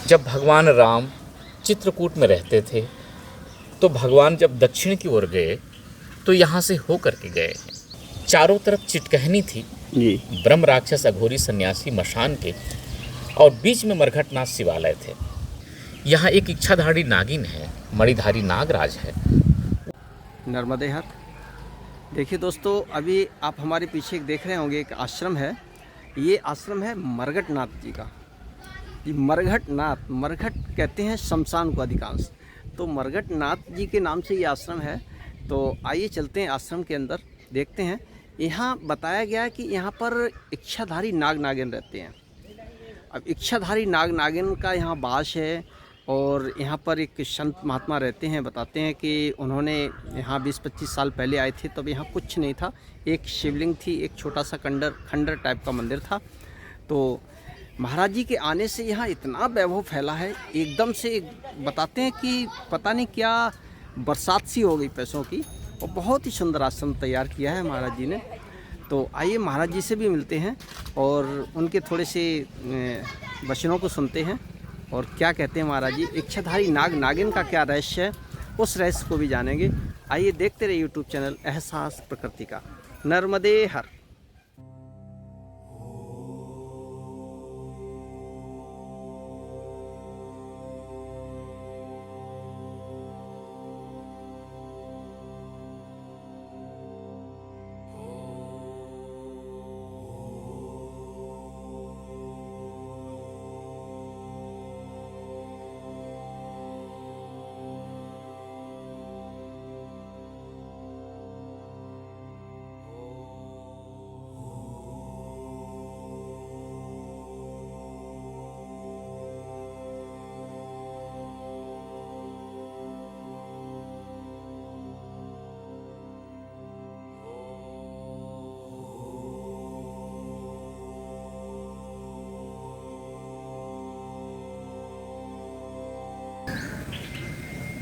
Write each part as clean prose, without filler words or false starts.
जब भगवान राम चित्रकूट में रहते थे तो भगवान जब दक्षिण की ओर गए तो यहाँ से होकर के गए हैं। चारों तरफ चिटकहनी थी जी। ब्रह्म राक्षस अघोरी सन्यासी मशान के, और बीच में मरघटनाथ शिवालय थे। यहाँ एक इच्छाधारी नागिन है, मणिधारी नागराज है। नर्मदे हर। देखिए दोस्तों, अभी आप हमारे पीछे देख रहे होंगे एक आश्रम है। ये आश्रम है मरघटनाथ जी का। ये मरघटनाथ, मरघट कहते हैं शमशान को अधिकांश, तो मरघटनाथ जी के नाम से ये आश्रम है। तो आइए चलते हैं आश्रम के अंदर, देखते हैं। यहाँ बताया गया है कि यहाँ पर इच्छाधारी नाग नागिन रहते हैं। अब इच्छाधारी नाग नागिन का यहाँ वास है, और यहाँ पर एक संत महात्मा रहते हैं। बताते हैं कि उन्होंने यहाँ 20-25 साल पहले आए थे, तब यहाँ कुछ नहीं था। एक शिवलिंग थी, एक छोटा सा खंडर टाइप का मंदिर था। तो महाराज जी के आने से यहाँ इतना वैभव फैला है, एकदम से बताते हैं कि पता नहीं क्या बरसात सी हो गई पैसों की, और बहुत ही सुंदर आश्रम तैयार किया है महाराज जी ने। तो आइए महाराज जी से भी मिलते हैं और उनके थोड़े से वचनों को सुनते हैं, और क्या कहते हैं महाराज जी। इच्छाधारी नाग नागिन का क्या रहस्य है, उस रहस्य को भी जानेंगे। आइए देखते रहिए यूट्यूब चैनल एहसास प्रकृति का। नर्मदे हर।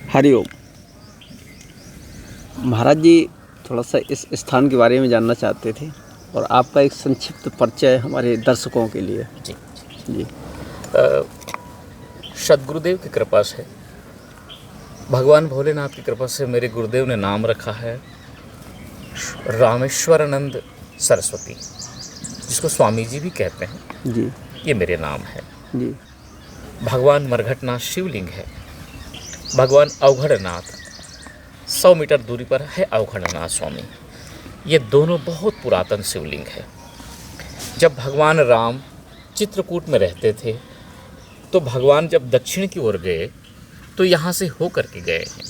हरिओम। महाराज जी थोड़ा सा इस स्थान के बारे में जानना चाहते थे, और आपका एक संक्षिप्त परिचय हमारे दर्शकों के लिए। जी जी। सदगुरुदेव की कृपा से, भगवान भोलेनाथ की कृपा से मेरे गुरुदेव ने नाम रखा है रामेश्वरानंद सरस्वती, जिसको स्वामी जी भी कहते हैं। जी। ये मेरे नाम है। जी। भगवान मरघटनाथ शिवलिंग है। भगवान अवघड़नाथ 100 मीटर दूरी पर है अवघड़नाथ स्वामी। ये दोनों बहुत पुरातन शिवलिंग है। जब भगवान राम चित्रकूट में रहते थे तो भगवान जब दक्षिण की ओर गए तो यहाँ से होकर के गए हैं।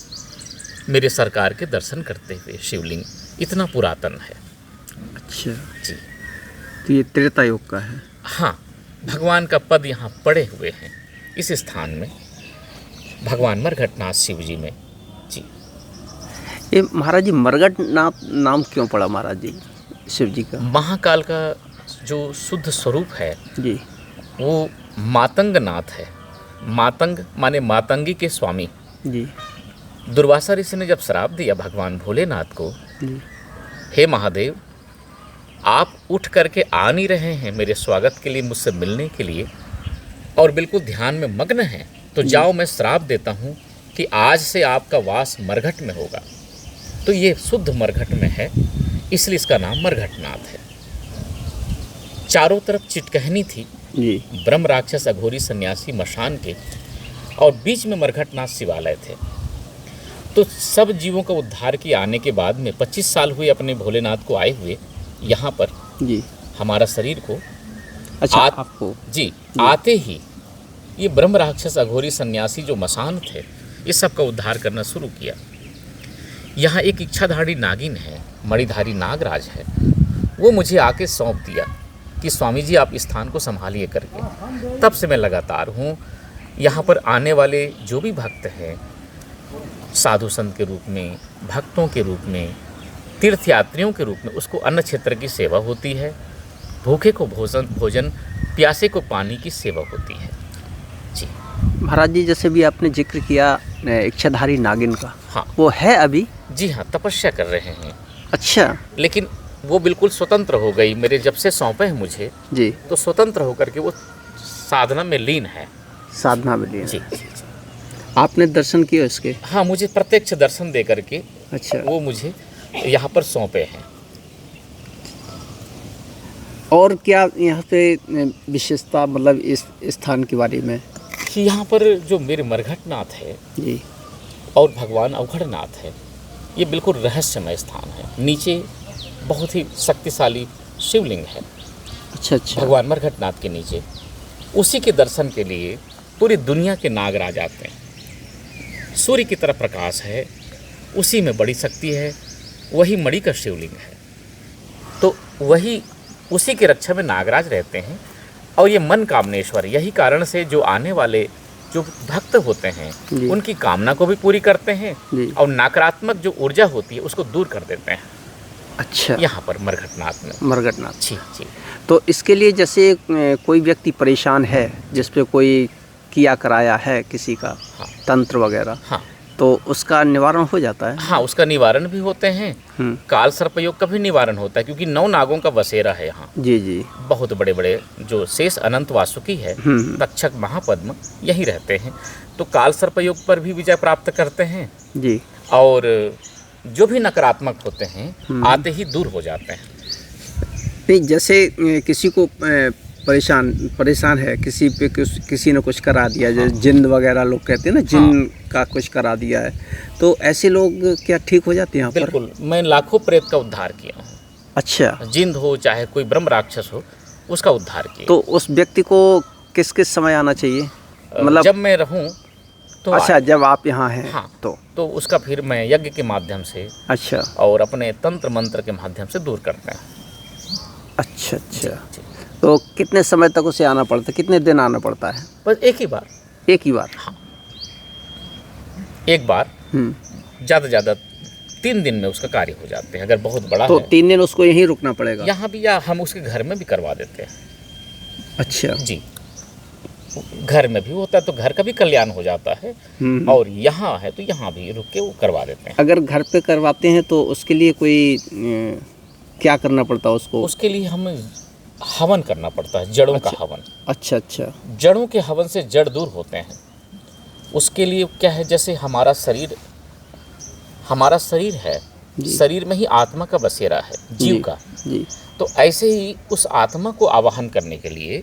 मेरे सरकार के दर्शन करते हुए शिवलिंग इतना पुरातन है। अच्छा जी। तो ये त्रेता युग का है। हाँ, भगवान का पद यहाँ पड़े हुए हैं इस स्थान में, भगवान मरघटनाथ शिव जी में। जी। ये महाराज जी मरघटनाथ नाम क्यों पड़ा महाराज जी शिव जी का? महाकाल का जो शुद्ध स्वरूप है जी, वो मातंग नाथ है। मातंग माने मातंगी के स्वामी। जी। दुर्वासा ऋषि ने जब श्राप दिया भगवान भोलेनाथ को, जी। हे महादेव, आप उठ करके आ नहीं रहे हैं मेरे स्वागत के लिए, मुझसे मिलने के लिए, और बिल्कुल ध्यान में मग्न हैं, तो जाओ मैं श्राप देता हूँ कि आज से आपका वास मरघट में होगा। तो ये शुद्ध मरघट में है, इसलिए इसका नाम मरघटनाथ है। चारों तरफ चिटकहनी थी जी। ब्रह्म राक्षस अघोरी सन्यासी मशान के, और बीच में मरघटनाथ शिवालय थे। तो सब जीवों का उद्धार किए आने के बाद में 25 साल हुए अपने भोलेनाथ को आए हुए यहाँ पर। जी। हमारा शरीर को अच्छा आपको जी आते ही ये ब्रह्म राक्षस अघोरी सन्यासी जो मशान थे, इस सब का उद्धार करना शुरू किया। यहाँ एक इच्छाधारी नागिन है, मणिधारी नागराज है। वो मुझे आके सौंप दिया कि स्वामी जी आप इस स्थान को संभालिए करके। तब से मैं लगातार हूँ। यहाँ पर आने वाले जो भी भक्त हैं, साधु संत के रूप में, भक्तों के रूप में, तीर्थयात्रियों के रूप में, उसको अन्न क्षेत्र की सेवा होती है। भूखे को भोजन, प्यासे को पानी की सेवा होती है। जी महाराज जी, जैसे भी आपने जिक्र किया इच्छाधारी नागिन का, हाँ, वो है अभी? जी हाँ, तपस्या कर रहे हैं। अच्छा। लेकिन वो बिल्कुल स्वतंत्र हो गई। मेरे जब से सौंपे हैं मुझे, जी। तो स्वतंत्र होकर के वो साधना में लीन है। साधना मिली है। जी जी जी। आपने दर्शन किए इसके? हाँ, मुझे प्रत्यक्ष दर्शन दे करके अच्छा। वो मुझे यहाँ पर सौंपे हैं। और क्या यहाँ पे विशेषता, मतलब इस स्थान के बारे में? कि यहाँ पर जो मेरे मरघटनाथ है जी। और भगवान अवघड़नाथ है, ये बिल्कुल रहस्यमय स्थान है। नीचे बहुत ही शक्तिशाली शिवलिंग है अच्छा अच्छा। भगवान मरघटनाथ के नीचे। उसी के दर्शन के लिए पूरी दुनिया के नागराज आते हैं। सूर्य की तरफ प्रकाश है, उसी में बड़ी शक्ति है, वही मणि का शिवलिंग है। तो वही उसी की रक्षा में नागराज रहते हैं। और ये मन कामनेश्वर, यही कारण से जो आने वाले जो भक्त होते हैं जी। उनकी कामना को भी पूरी करते हैं जी। और नकारात्मक जो ऊर्जा होती है उसको दूर कर देते हैं। अच्छा। यहाँ पर मरघटनाथ में। मरघटनाथ। जी जी। तो इसके लिए जैसे कोई व्यक्ति परेशान है, जिस पे कोई किया कराया है किसी का, हाँ। तंत्र वगैरह, हाँ तो उसका निवारण हो जाता है? हाँ, उसका निवारण भी होते हैं। काल सर्पयोग का भी निवारण होता है, क्योंकि 9 नागों का बसेरा है यहाँ। जी जी। बहुत बड़े बड़े जो शेष अनंत वासुकी है, तक्षक महापद्म यहीं रहते हैं। तो काल सर्पयोग पर भी विजय प्राप्त करते हैं जी। और जो भी नकारात्मक होते हैं आते ही दूर हो जाते हैं। नहीं, जैसे किसी को परेशान है, किसी पे किसी ने कुछ करा दिया, जैसे जिन्न वगैरह लोग कहते हैं ना, जिन्न का कुछ करा दिया है, तो ऐसे लोग क्या ठीक हो जाते हैं यहाँ पर? बिल्कुल, मैं लाखों प्रेत का उद्धार किया हूँ। अच्छा। जिंद हो चाहे कोई ब्रह्म राक्षस हो, उसका उद्धार किया। तो उस व्यक्ति को किस किस समय आना चाहिए, मतलब? जब मैं रहूँ तो अच्छा, जब आप यहाँ हैं। हाँ, तो उसका फिर मैं यज्ञ के माध्यम से, अच्छा, और अपने तंत्र मंत्र के माध्यम से दूर करते हैं। अच्छा अच्छा। तो कितने समय तक उसे आना पड़ता है, कितने दिन आना पड़ता है? बस एक ही बार। एक ही बार? हाँ, एक बार। ज़्यादा ज़्यादा 3 दिन में उसका कार्य हो जाते हैं, अगर बहुत बड़ा तो है। 3 दिन उसको यहीं रुकना पड़ेगा? यहाँ भी, या हम उसके घर में भी करवा देते हैं। अच्छा जी, घर में भी होता है तो घर का भी कल्याण हो जाता है, और यहाँ है तो यहाँ भी रुक के वो करवा देते हैं। अगर घर पे करवाते हैं तो उसके लिए कोई क्या करना पड़ता है उसको? उसके लिए हमें हवन करना पड़ता है, जड़ों का हवन। अच्छा अच्छा। जड़ों के हवन से जड़ दूर होते हैं। उसके लिए क्या है, जैसे हमारा शरीर है, शरीर में ही आत्मा का बसेरा है, जीव का। जी। तो ऐसे ही उस आत्मा को आवाहन करने के लिए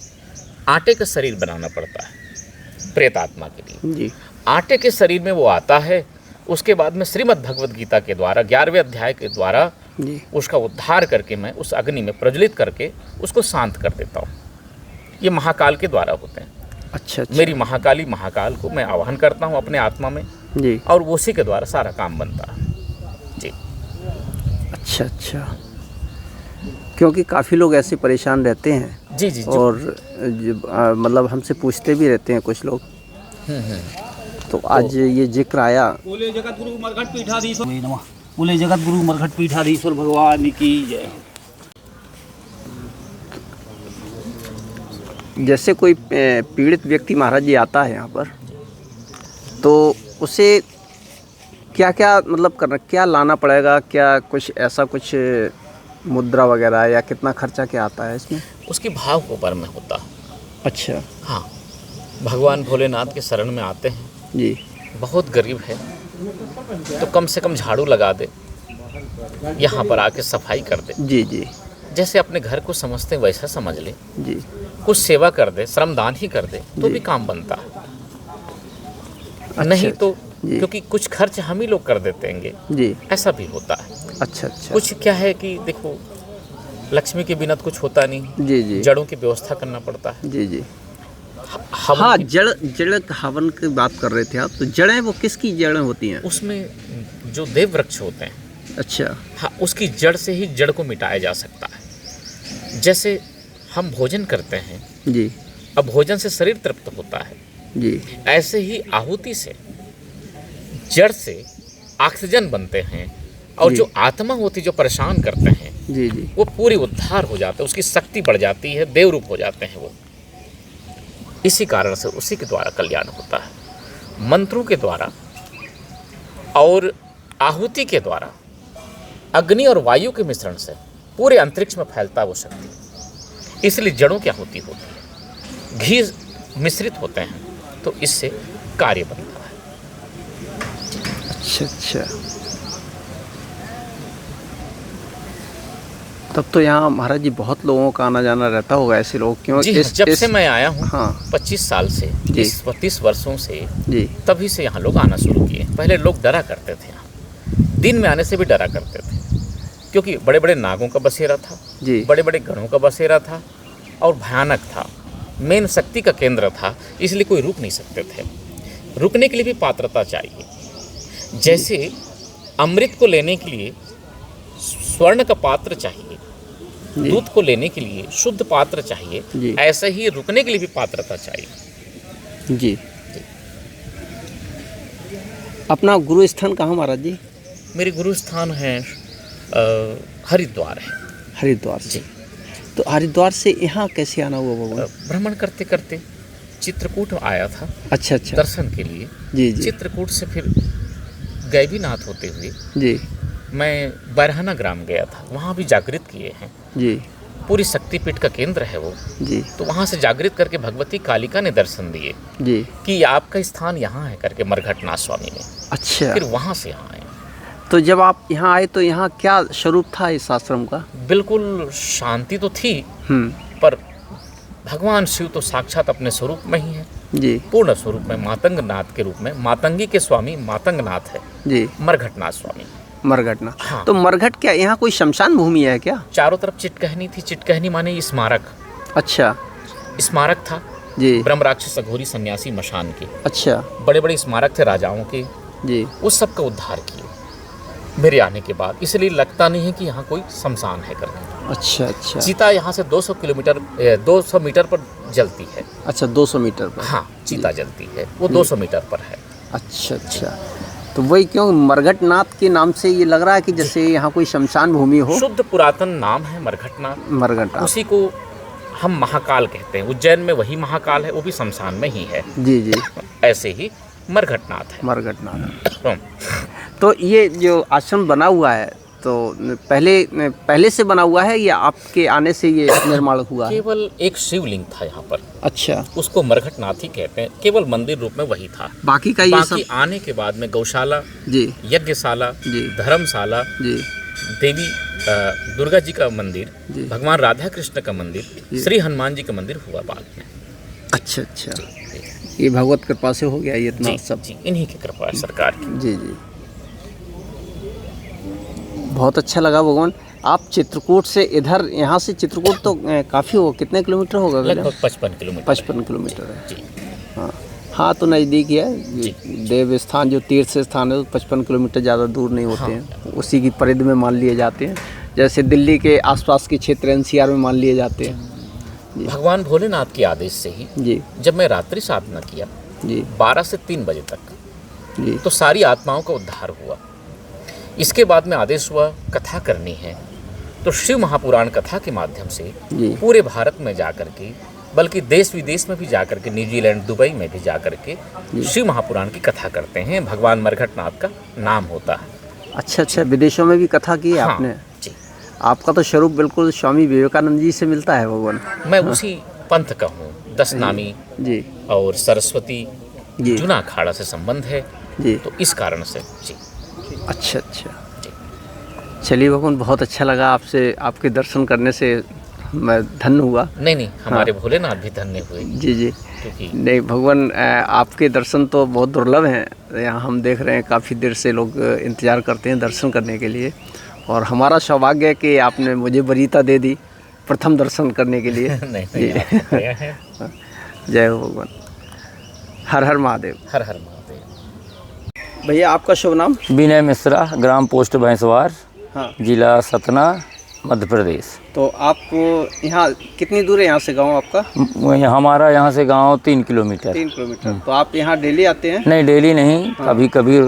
आटे का शरीर बनाना पड़ता है प्रेत आत्मा के लिए। जी। आटे के शरीर में वो आता है, उसके बाद में श्रीमद् भगवद गीता के द्वारा 11वें अध्याय के द्वारा जी। उसका उद्धार करके मैं उस अग्नि में प्रज्वलित करके उसको शांत कर देता हूँ। ये महाकाल के द्वारा होते हैं। अच्छा अच्छा। मेरी महाकाल को मैं आवाहन करता हूँ अपने आत्मा में, जी। और उसी के द्वारा सारा काम बनता है। जी। अच्छा अच्छा। क्योंकि काफ़ी लोग ऐसे परेशान रहते हैं। जी जी। और मतलब हमसे पूछते भी रहते हैं कुछ लोग। तो आज ये जिक्र आया। बोले जगत गुरु मरघट पीठाधीश्वर, बोले जगत गुरु मरघट पीठाधीश्वर भगवान की जय। जैसे कोई पीड़ित व्यक्ति महाराज जी आता है यहाँ पर, तो उसे क्या क्या मतलब करना, क्या लाना पड़ेगा, क्या कुछ ऐसा कुछ मुद्रा वगैरह, या कितना खर्चा क्या आता है इसमें? उसके भाव के ऊपर में होता है। अच्छा। हाँ, भगवान भोलेनाथ के शरण में आते हैं, जी। बहुत गरीब है तो कम से कम झाड़ू लगा दे, यहाँ पर आके सफाई कर दे। जी जी। जैसे अपने घर को समझते हैं वैसा समझ ले, जी। कुछ सेवा कर दे, श्रमदान ही कर दे तो भी काम बनता है। नहीं तो क्योंकि कुछ खर्च हम ही लोग कर देते हैं जी, ऐसा भी होता है। अच्छा अच्छा। कुछ क्या है कि देखो, लक्ष्मी के बिना कुछ होता नहीं। जी जी। जड़ों की व्यवस्था करना पड़ता है। जी जी। हाँ, जड़ हवन की बात कर रहे थे आप, तो जड़ें वो किसकी जड़ें होती हैं? उसमें जो देव वृक्ष होते हैं। अच्छा। हाँ, उसकी जड़ से ही जड़ को मिटाया जा सकता है। जैसे हम भोजन करते हैं जी, अब भोजन से शरीर तृप्त होता है जी, ऐसे ही आहुति से जड़ से ऑक्सीजन बनते हैं, और जो आत्मा होती जो परेशान करते हैं जी जी, वो पूरी उद्धार हो जाता है, उसकी शक्ति बढ़ जाती है, देव रूप हो जाते हैं वो। इसी कारण से उसी के द्वारा कल्याण होता है, मंत्रों के द्वारा और आहुति के द्वारा, अग्नि और वायु के मिश्रण से पूरे अंतरिक्ष में फैलता है वो शक्ति। इसलिए जड़ों की आहुति होती है, घी मिश्रित होते हैं, तो इससे कार्य बनता है। अच्छा। तब तो यहाँ महाराज जी बहुत लोगों का आना जाना रहता होगा, ऐसे लोग क्यों? जी जब से मैं आया हूँ, हाँ 25 साल से, जी। 30 वर्षों से, जी तभी से यहाँ लोग आना शुरू किए। पहले लोग डरा करते थे, यहाँ दिन में आने से भी डरा करते थे, क्योंकि बड़े बड़े नागों का बसेरा था, जी बड़े बड़े गणों का बसेरा था और भयानक था, मेन शक्ति का केंद्र था, इसलिए कोई रुक नहीं सकते थे। रुकने के लिए भी पात्रता चाहिए। जैसे अमृत को लेने के लिए स्वर्ण का पात्र चाहिए, जी दूध को लेने के लिए शुद्ध पात्र जी। चाहिए, ऐसे ही रुकने के लिए भी पात्रता चाहिए। जी। अपना गुरु स्थान कहाँ महाराज जी? मेरे गुरु स्थान है हरिद्वार है। हरिद्वार से। तो हरिद्वार से यहाँ कैसे आना हुआ भगवान? भ्रमण करते करते चित्रकूट आया था अच्छा दर्शन के लिए। जी जी चित्रकूट से फिर गैबीनाथ होते हुए जी मैं बैरहाना ग्राम गया था, वहाँ भी जागृत किए हैं। जी पूरी शक्तिपीठ का केंद्र है वो, जी तो वहाँ से जागृत करके भगवती कालिका ने दर्शन दिए जी। कि आपका स्थान यहाँ है करके, मरघटनाथ स्वामी ने। अच्छा, फिर वहाँ से यहाँ आए। तो जब आप यहाँ आए तो यहाँ क्या स्वरूप था इस आश्रम का? बिल्कुल शांति तो थी, पर भगवान शिव तो साक्षात अपने स्वरूप में ही है, जी पूर्ण स्वरूप में, मातंगनाथ के रूप में। मातंगी के स्वामी मातंगनाथ है, जी मरघटनाथ स्वामी। मरघटना। हाँ। तो मरघट क्या यहाँ कोई शमशान भूमि है क्या? चारों तरफ चिटकहनी थी, चिटकहनी माने स्मारक, अच्छा स्मारक था जी। ब्रह्म राक्षस अघोरी सन्यासी मशान के। अच्छा बड़े बड़े स्मारक थे राजाओं के, जी। उस सब का उद्धार किए मेरे आने के बाद, इसलिए लगता नहीं है कि यहाँ कोई शमशान है करके। अच्छा अच्छा चीता यहाँ से 200 मीटर पर जलती है। अच्छा 200 मीटर पर? हाँ, चीता जलती है, वो 200 मीटर पर है। अच्छा अच्छा। तो वही क्यों मरघटनाथ के नाम से ये लग रहा है कि जैसे यहाँ कोई शमशान भूमि हो? शुद्ध पुरातन नाम है मरघटनाथ। मरघटनाथ, उसी को हम महाकाल कहते हैं। उज्जैन में वही महाकाल है, वो भी शमशान में ही है। जी जी। ऐसे ही मरघटनाथ है। मरघटनाथ। तो ये जो आश्रम बना हुआ है तो पहले से बना हुआ है या आपके आने से ये निर्माण हुआ है? केवल एक शिवलिंग था यहाँ पर, अच्छा, उसको मरघटनाथ ही कहते हैं, केवल मंदिर रूप में वही था। बाकी का ये बाकी सब? आने के बाद में गौशाला जी यज्ञशाला जी धर्मशाला, जी देवी दुर्गा जी का मंदिर, जी। भगवान राधा कृष्ण का मंदिर, श्री हनुमान जी का मंदिर हुआ बाद में। अच्छा अच्छा। ये भगवत कृपा से हो गया ये इतना जी, सब? जी, इन्हीं की कृपा है सरकार की। जी जी। बहुत अच्छा लगा भगवान। आप चित्रकूट से इधर, यहाँ से चित्रकूट तो काफ़ी होगा, कितने किलोमीटर होगा? लगभग 55 किलोमीटर। 55 किलोमीटर है। जी हाँ हाँ, तो नज़दीक ही है। जी। देव स्थान जो तीर्थ स्थान है तो 55 किलोमीटर ज़्यादा दूर नहीं होते हैं, उसी की परिधि में मान लिए जाते हैं। जैसे दिल्ली के आसपास के क्षेत्र एनसीआर में मान लिए जाते हैं। भगवान भोलेनाथ के आदेश से ही जी जब मैं रात्रि साधना किया जी 12 से 3 बजे तक, जी तो सारी आत्माओं का उद्धार हुआ। इसके बाद में आदेश हुआ कथा करनी है, तो शिव महापुराण कथा के माध्यम से जी पूरे भारत में जाकर के, बल्कि देश विदेश में भी जाकर के, न्यूजीलैंड दुबई में भी जाकर के शिव महापुराण की कथा करते हैं। भगवान मरघटनाथ का नाम होता है। अच्छा अच्छा, विदेशों में भी कथा की है हाँ, आपने? जी। आपका तो स्वरूप बिल्कुल स्वामी विवेकानंद जी से मिलता है भगवान। मैं उसी पंथ का हूँ। 10 नामी जी और सरस्वती जी जूना अखाड़ा से संबंध है, जी। तो इस कारण से जी। अच्छा अच्छा। जी। चलिए भगवान, बहुत अच्छा लगा आपसे, आपके दर्शन करने से मैं धन्य हुआ। नहीं, हमारे भोलेनाथ भी धन्य हुए, जी जी। क्योंकि नहीं भगवान, आपके दर्शन तो बहुत दुर्लभ हैं। यहाँ हम देख रहे हैं काफ़ी देर से लोग इंतज़ार करते हैं दर्शन करने के लिए, और हमारा सौभाग्य है कि आपने मुझे वरीयता दे दी प्रथम दर्शन करने के लिए। नहीं, आपको दया है। जय हो भगवान। हर हर महादेव। हर हर महादेव। भैया आपका शुभ नाम? विनय मिश्रा, ग्राम पोस्ट भैंसवार, हाँ। जिला सतना, मध्य प्रदेश। तो आपको यहाँ कितनी दूर है यहाँ से गांव आपका? हमारा यहाँ से गांव 3 किलोमीटर। 3 किलोमीटर। तो आप यहाँ डेली आते हैं? नहीं, डेली नहीं, कभी कभी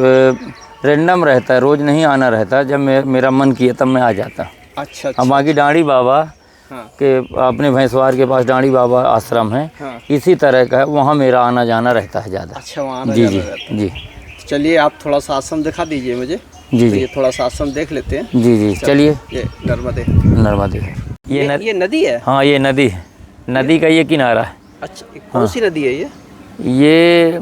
रैंडम रहता है, रोज़ नहीं आना रहता। जब मेरा मन किया तब मैं आ जाता। अच्छा अब अच्छा। बाकी डांडी बाबा हाँ के अपने भैंसवार के पास डांडी बाबा आश्रम है, हाँ। इसी तरह का है, वहाँ मेरा आना जाना रहता है ज़्यादा। अच्छा, वहाँ आना जी जाना जी रहता है। जी चलिए आप थोड़ा सा आश्रम दिखा दीजिए मुझे। जी तो जी ये थोड़ा सा आश्रम देख लेते हैं। जी जी। चलिए, ये नर्मदे, नर्मदे है ये नदी है? हाँ, ये नदी है, नदी का ये किनारा है। अच्छा, कौन सी नदी है ये? ये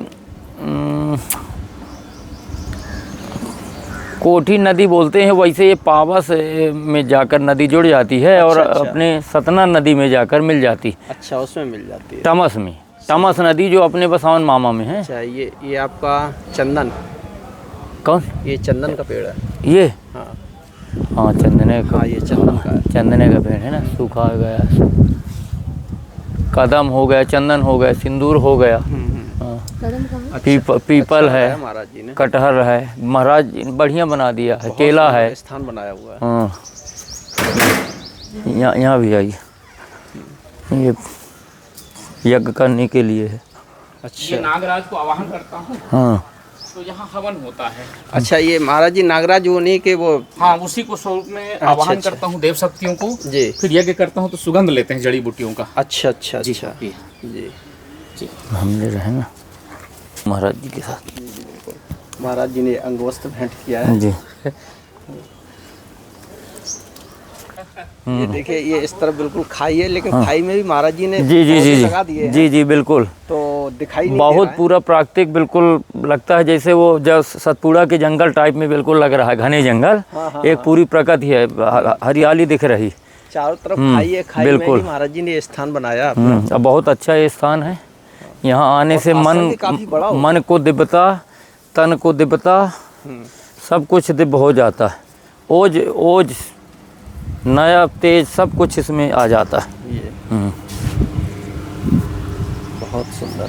कोठी नदी बोलते हैं, वैसे ये पावस में जाकर नदी जुड़ जाती है और अपने सतना नदी में जाकर मिल जाती। अच्छा, उसमें मिल जाती है। टमस में, टमस नदी जो अपने बसावन मामा में है। अच्छा, ये आपका चंदन, कौन? ये चंदन का पेड़ है ये? हाँ हाँ, चंदने का। हाँ, ये चंदन का है। चंदने का पेड़ है ना, सूखा गया, कदम हो गया, चंदन हो गया, सिंदूर हो गया। हाँ। पीपल है, महाराज जी ने। कटहर है, महाराज बढ़िया बना दिया है, केला है, स्थान बनाया हुआ है। हाँ। यहाँ भी आइए, ये यज्ञ करने के लिए है। अच्छा, ये नागराज को आवाहन करता हूँ हाँ। तो यहाँ हवन होता है। अच्छा, ये महाराज जी नागराज वो नहीं के वो? हाँ, उसी को स्वरूप में आवाहन अच्छा। करता हूँ देव शक्तियों को जी। फिर यज्ञ करता हूँ तो सुगंध लेते हैं जड़ी बूटियों का। अच्छा अच्छा जी, अच्छा जी। जी। जी। हम ले रहे हैं ना महाराज जी के साथ। महाराज जी ने अंगवस्त्र भेंट किया है। जी। ये देखिए, ये इस तरफ बिल्कुल खाई है, लेकिन खाई में भी महाराज जी ने जी जी पौधे जी लगा दिए हैं, जी जी बिल्कुल। तो दिखाई नहीं दे बहुत रहा है। पूरा प्राकृतिक, बिल्कुल लगता है जैसे वो जब सतपुड़ा के जंगल टाइप में बिल्कुल लग रहा है, घने जंगल। एक पूरी प्रकृति है, हरियाली दिख रही, चारों तरफ खाई है, खाई में बिल्कुल। ही महाराज जी ने ये स्थान बनाया अपना। अब बहुत अच्छा ये स्थान है। यहाँ आने से आश्रम भी काफी बड़ा होगा। मन को दिव्यता, तन को दिव्यता, सब कुछ दिव्य हो जाता है। ओज ओज नया तेज सब कुछ इसमें आ जाता है। ये बहुत सुंदर।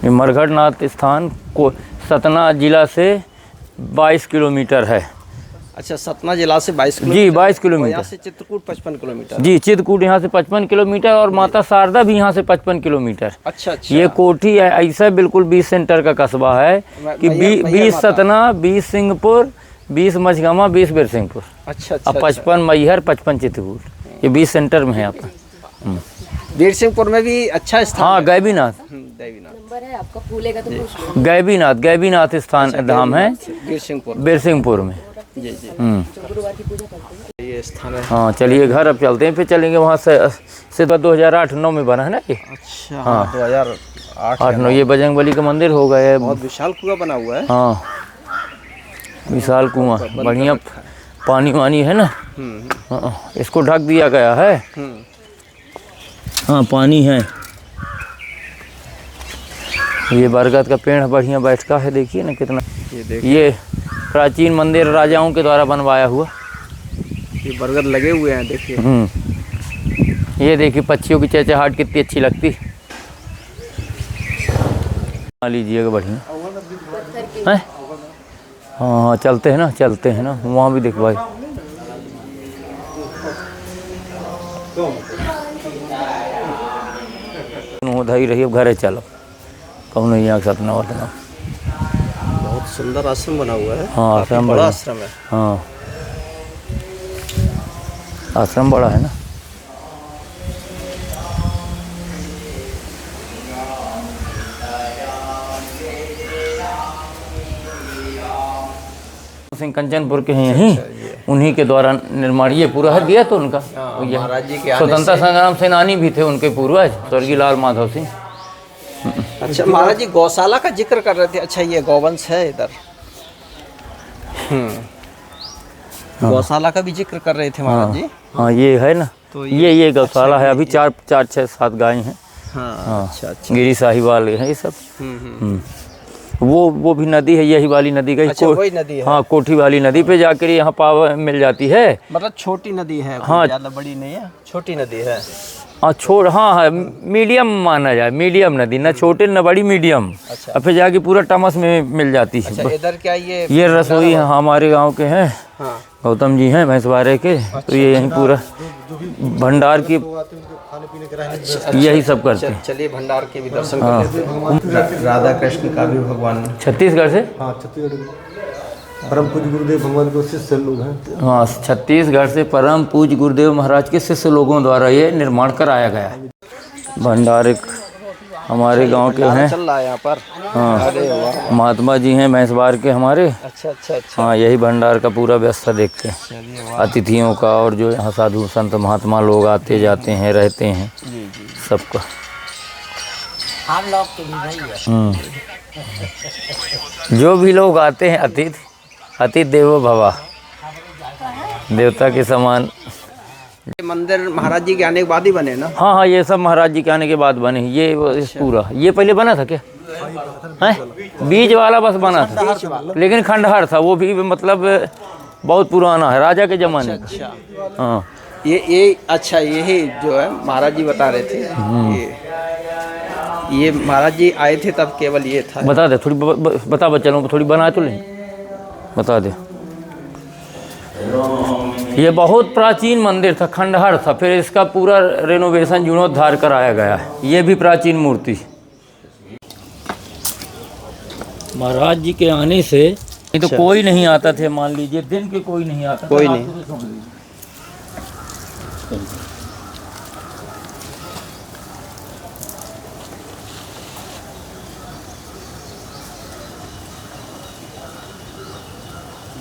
ये मरघट नाथ स्थान को सतना जिला से 22 किलोमीटर है। अच्छा, सतना जिला से 22 जी, किलोमीटर। 22 और किलोमीटर। यहाँ से चित्रकूट 55 किलोमीटर। जी, चित्रकूट यहाँ से 55 किलोमीटर और माता शारदा भी यहाँ से 55 किलोमीटर। अच्छा अच्छा। ये कोठी है, ऐसा बिल्कुल 20 सेंटर का कस्बा है कि मैया 20 माता। सतना, 20 सिंहपुर, 20 मझगामा, 20 बिरसिंहपुर, अच्छा अच्छा। अब 55 मैहर, 55 चित्रकूट। ये 20 सेंटर में है आपका। वीरसिंहपुर में भी अच्छा स्थान हाँ, है। गैबीनाथ, देवीनाथ। नंबर है आपका, फूलेगा तो पूछ लो। गैबीनाथ, गैबीनाथ स्थान धाम है वीरसिंहपुर। बिरसिंहपुर में। जी जी। गुरुवार की पूजा करते हैं। ये स्थान है। हाँ, चलिए घर अब चलते हैं, फिर चलेंगे वहाँ से 2008-9 में बना है ना ये। अच्छा हाँ, 2008 8-9 ये बजरंगबली का मंदिर हो गया है। बहुत विशाल कुआं बना हुआ है। हाँ, विशाल कुआं, बढ़िया पानी वानी है ना। हाँ, इसको ढक दिया गया है। हाँ, पानी है। ये बरगद का पेड़ बढ़िया बैठका है, देखिए ना कितना। ये देखिए, ये प्राचीन मंदिर राजाओं के द्वारा बनवाया हुआ। ये बरगद लगे हुए हैं, देखिए। ये देखिए पक्षियों की चहचहाहट कितनी अच्छी लगती। लीजिएगा बढ़िया है। हाँ, चलते हैं ना, चलते हैं ना, वहाँ भी देख भाई। उधर ही रहिए, घरे चलो, कहूँ नहीं यहाँ सपना वतना। बहुत सुंदर आश्रम बना हुआ है। हाँ, काफी आश्रम बड़ा बड़ा। आश्रम है। हाँ, आश्रम बड़ा है ना। सिंह कंचनपुर के हैं यहीं, उन्हीं के द्वारा निर्माण ये पूरा है दिया तो उनका। ये महाराज जी के आने स्वतंत्रता से। संग्राम सेनानी भी थे उनके पूर्वज, स्वर्गीय लाल माधव सिंह। अच्छा, महाराज जी गौशाला का जिक्र कर रहे थे। अच्छा, ये गौवंश है इधर। गौशाला का भी जिक्र कर रहे थे महाराज जी। हाँ, ये है ना, तो ये गौशाला है। अभी 4, 6, 7 गाय हैं। हाँ, अच्छा अच्छा। गिरी साहिवाल है ये सब। वो भी नदी है, यही वाली नदी गई। अच्छा, वही नदी है। हाँ, कोठी वाली नदी पे जाकर यहाँ पावर मिल जाती है। मतलब छोटी नदी है, हाँ। ज़्यादा बड़ी नहीं है, छोटी नदी है। हाँ, हाँ, मीडियम माना जाए, मीडियम नदी, ना छोटे ना बड़ी, मीडियम। अच्छा। और फिर जाके पूरा टमस में मिल जाती है। अच्छा, इधर क्या ये रसोई हमारे गांव के हैं, हाँ। गौतम जी हैं भैंसवारे के। तो ये यहीं पूरा भंडार की यही सब करते हैं। चलिए भंडार के भी दर्शन कर लेते हैं। राधा कृष्ण का भी भगवान। छत्तीसगढ़ से। हाँ, छत्तीसगढ़ परम पूज्य गुरुदेव भगवान के शिष्य लोग हैं। हाँ, छत्तीसगढ़ से परम पूज्य गुरुदेव महाराज के शिष्य लोगों द्वारा ये निर्माण कराया गया है। भंडार एक हमारे गांव के हैं। चल रहा है यहाँ पर। हाँ, अरे वाह। महात्मा जी हैं भैंसवार के हमारे। अच्छा अच्छा अच्छा। हाँ, यही भंडार का पूरा व्यवस्था देखते हैं, चलिए वाह। अतिथियों का, और जो यहाँ साधु संत महात्मा लोग आते जाते हैं, रहते हैं, सबका। हम लोग के लिए नहीं है। जो भी लोग आते हैं अतिथि देवो भवा, देवता के समान। ये मंदिर महाराज जी के आने के बाद ही बने ना? हाँ हाँ, ये सब महाराज जी के आने के बाद बने। ये पूरा ये पहले बना था क्या? हैं? बीज वाला बस बना था, लेकिन खंडहर था वो भी, मतलब बहुत पुराना है, राजा के जमाने का। अच्छा, हाँ ये अच्छा, यही जो है महाराज जी बता रहे थे। ये महाराज जी आए थे तब केवल ये था। बता दे थोड़ी, बता बच्चों को थोड़ी, बना तो ले, बता दे। ये बहुत प्राचीन मंदिर था, खंडहर था, फिर इसका पूरा रेनोवेशन जीर्णोद्धार कराया गया है। ये भी प्राचीन मूर्ति। महाराज जी के आने से नहीं तो कोई नहीं आता थे, मान लीजिए दिन के कोई नहीं आता, कोई नहीं।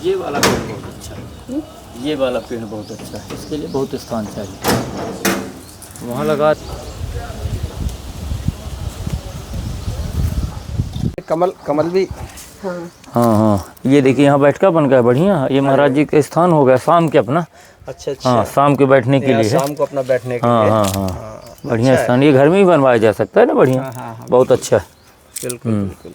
ये वाला पेड़ बहुत अच्छा है, ये वाला पेड़ बहुत अच्छा है, इसके लिए बहुत स्थान चाहिए। वहाँ लगा कमल भी। हाँ हाँ, ये देखिए यहाँ बैठका बन गया बढ़िया। ये महाराज जी का स्थान हो गया शाम के अपना। अच्छा अच्छा, हाँ, शाम के बैठने के लिए है। शाम को अपना बैठने के हाँ लिए। हाँ हाँ, बढ़िया स्थान। ये घर में ही बनवाया जा सकता है ना, बढ़िया, बहुत अच्छा है। बिल्कुल बिल्कुल।